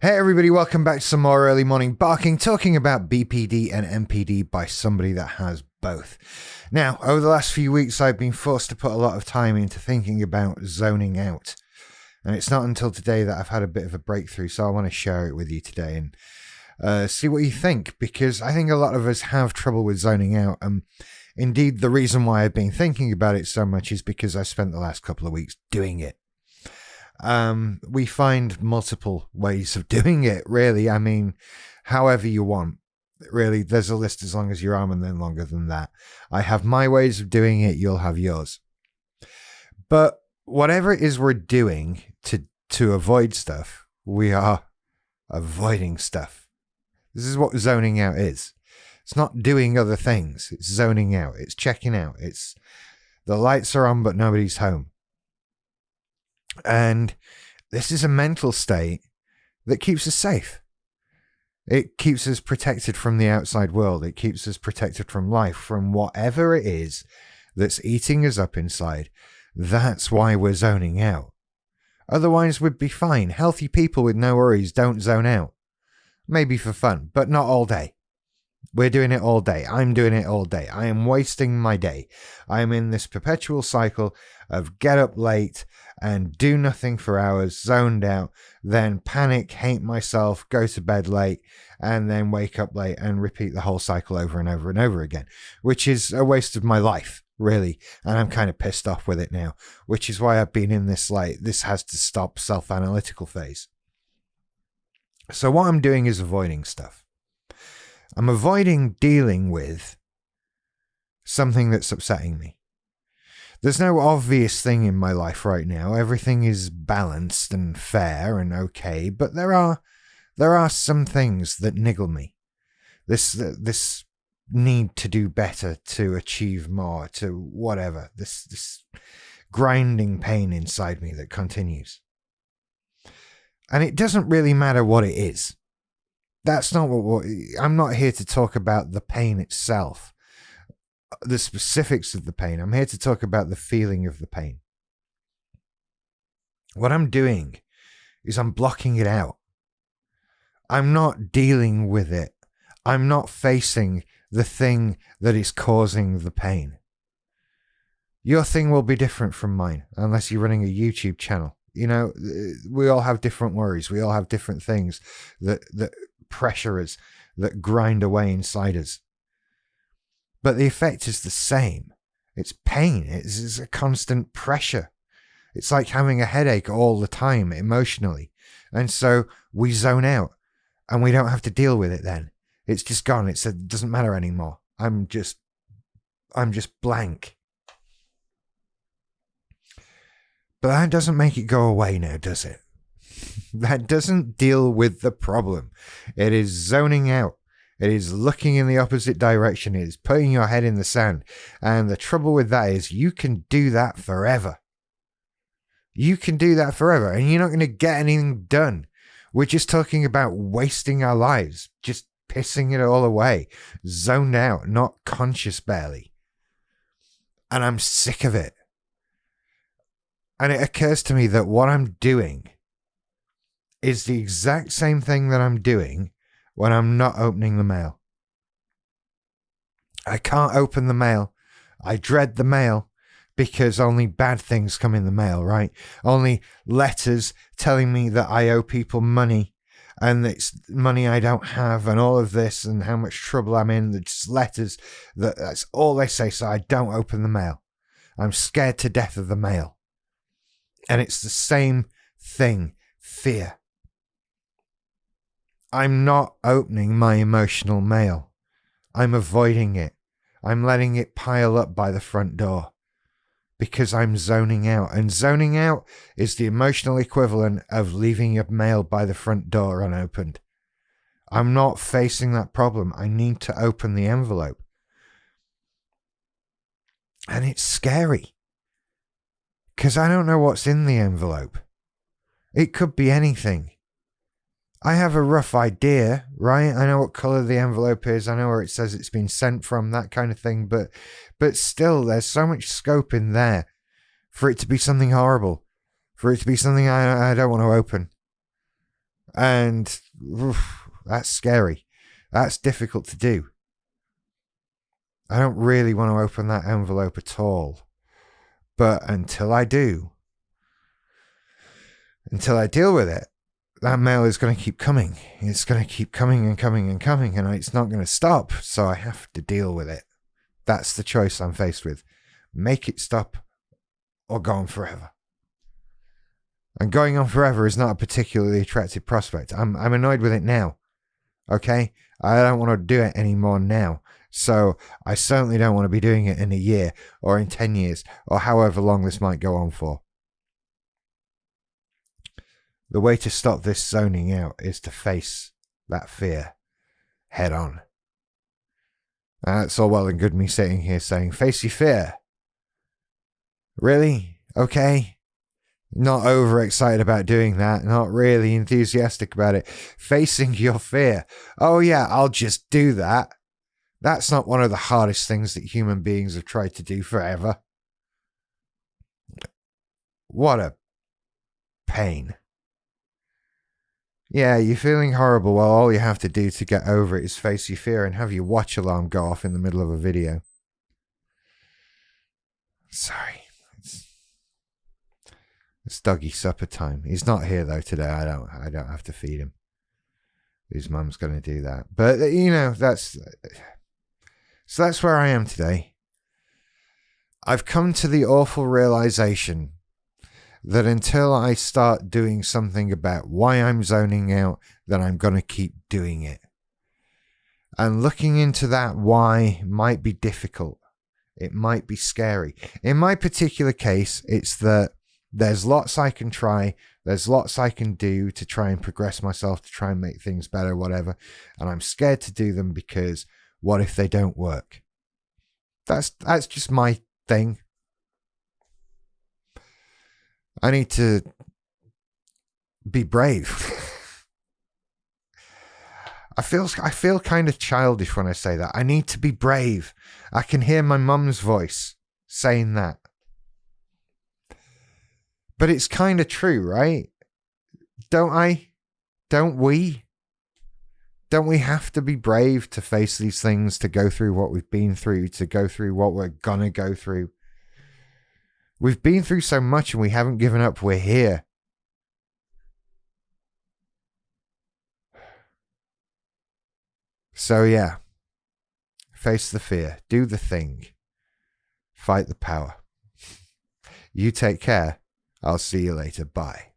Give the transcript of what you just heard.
Hey everybody, welcome back to some more early morning barking, talking about BPD and MPD by somebody that has both. Now, over the last few weeks, I've been forced to put a lot of time into thinking about zoning out. And it's not until today that I've had a bit of a breakthrough, so I want to share it with you today and see what you think, because I think a lot of us have trouble with zoning out. Indeed, the reason why I've been thinking about it so much is because I spent the last couple of weeks doing it. We find multiple ways of doing it, really. I mean, however you want. Really, there's a list as long as your arm and then longer than that. I have my ways of doing it, you'll have yours. But whatever it is we're doing to avoid stuff, we are avoiding stuff. This is what zoning out is. It's not doing other things. It's zoning out. It's checking out. It's the lights are on, but nobody's home. And this is a mental state that keeps us safe. It keeps us protected from the outside world. It keeps us protected from life, from whatever it is that's eating us up inside. That's why we're zoning out. Otherwise, we'd be fine. Healthy people with no worries don't zone out. Maybe for fun, but not all day. We're doing it all day. I'm doing it all day. I am wasting my day. I am in this perpetual cycle of get up late and do nothing for hours, zoned out, then panic, hate myself, go to bed late, and then wake up late and repeat the whole cycle over and over and over again, which is a waste of my life, really. And I'm kind of pissed off with it now, which is why I've been in this, this has to stop self-analytical phase. So what I'm doing is avoiding stuff. I'm avoiding dealing with something that's upsetting me. There's no obvious thing in my life right now. Everything is balanced and fair and okay, but there are some things that niggle me. This need to do better, to achieve more, to whatever. This grinding pain inside me that continues. And it doesn't really matter what it is. That's not what I'm not here to talk about the pain itself, the specifics of the pain. I'm here to talk about the feeling of the pain. What I'm doing is I'm blocking it out. I'm not dealing with it. I'm not facing the thing that is causing the pain. Your thing will be different from mine, unless you're running a YouTube channel. You know, we all have different worries. We all have different things that pressure us, that grind away inside us. But the effect is the same. It's pain. It's a constant pressure. It's like having a headache all the time emotionally. And so we zone out and we don't have to deal with it then. It's just gone. It doesn't matter anymore. I'm just blank. But that doesn't make it go away now, does it? That doesn't deal with the problem. It is zoning out. It is looking in the opposite direction. It is putting your head in the sand. And the trouble with that is you can do that forever. You can do that forever. And you're not going to get anything done. We're just talking about wasting our lives. Just pissing it all away. Zoned out. Not conscious barely. And I'm sick of it. And it occurs to me that what I'm doing is the exact same thing that I'm doing when I'm not opening the mail. I can't open the mail. I dread the mail because only bad things come in the mail, right? Only letters telling me that I owe people money and it's money I don't have and all of this and how much trouble I'm in. It's letters, that's all they say, so I don't open the mail. I'm scared to death of the mail. And it's the same thing, fear. I'm not opening my emotional mail. I'm avoiding it. I'm letting it pile up by the front door because I'm zoning out. And zoning out is the emotional equivalent of leaving your mail by the front door unopened. I'm not facing that problem. I need to open the envelope. And it's scary because I don't know what's in the envelope. It could be anything. I have a rough idea, right? I know what colour the envelope is. I know where it says it's been sent from, that kind of thing. But still, there's so much scope in there for it to be something horrible, for it to be something I don't want to open. And that's scary. That's difficult to do. I don't really want to open that envelope at all. But until I do, until I deal with it, that mail is going to keep coming. It's going to keep coming and coming and coming, and it's not going to stop. So I have to deal with it. That's the choice I'm faced with. Make it stop or go on forever. And going on forever is not a particularly attractive prospect. I'm annoyed with it now. Okay? I don't want to do it anymore now. So I certainly don't want to be doing it in a year or in 10 years or however long this might go on for. The way to stop this zoning out is to face that fear head on. And it's all well and good me sitting here saying, face your fear. Really? Okay. Not overexcited about doing that. Not really enthusiastic about it. Facing your fear. Oh yeah, I'll just do that. That's not one of the hardest things that human beings have tried to do forever. What a pain. Yeah, you're feeling horrible. Well, all you have to do to get over it is face your fear and have your watch alarm go off in the middle of a video. Sorry. It's Dougie supper time. He's not here though today. I don't have to feed him. His mum's going to do that. But you know, that's where I am today. I've come to the awful realization that until I start doing something about why I'm zoning out, that I'm going to keep doing it. And looking into that why might be difficult. It might be scary. In my particular case, it's that there's lots I can try. There's lots I can do to try and progress myself, to try and make things better, whatever. And I'm scared to do them because what if they don't work? That's just my thing. I need to be brave. I feel kind of childish when I say that. I need to be brave. I can hear my mum's voice saying that. But it's kind of true, right? Don't I? Don't we? Don't we have to be brave to face these things, to go through what we've been through, to go through what we're gonna go through? We've been through so much and we haven't given up. We're here. So yeah, face the fear, do the thing, fight the power. You take care. I'll see you later. Bye.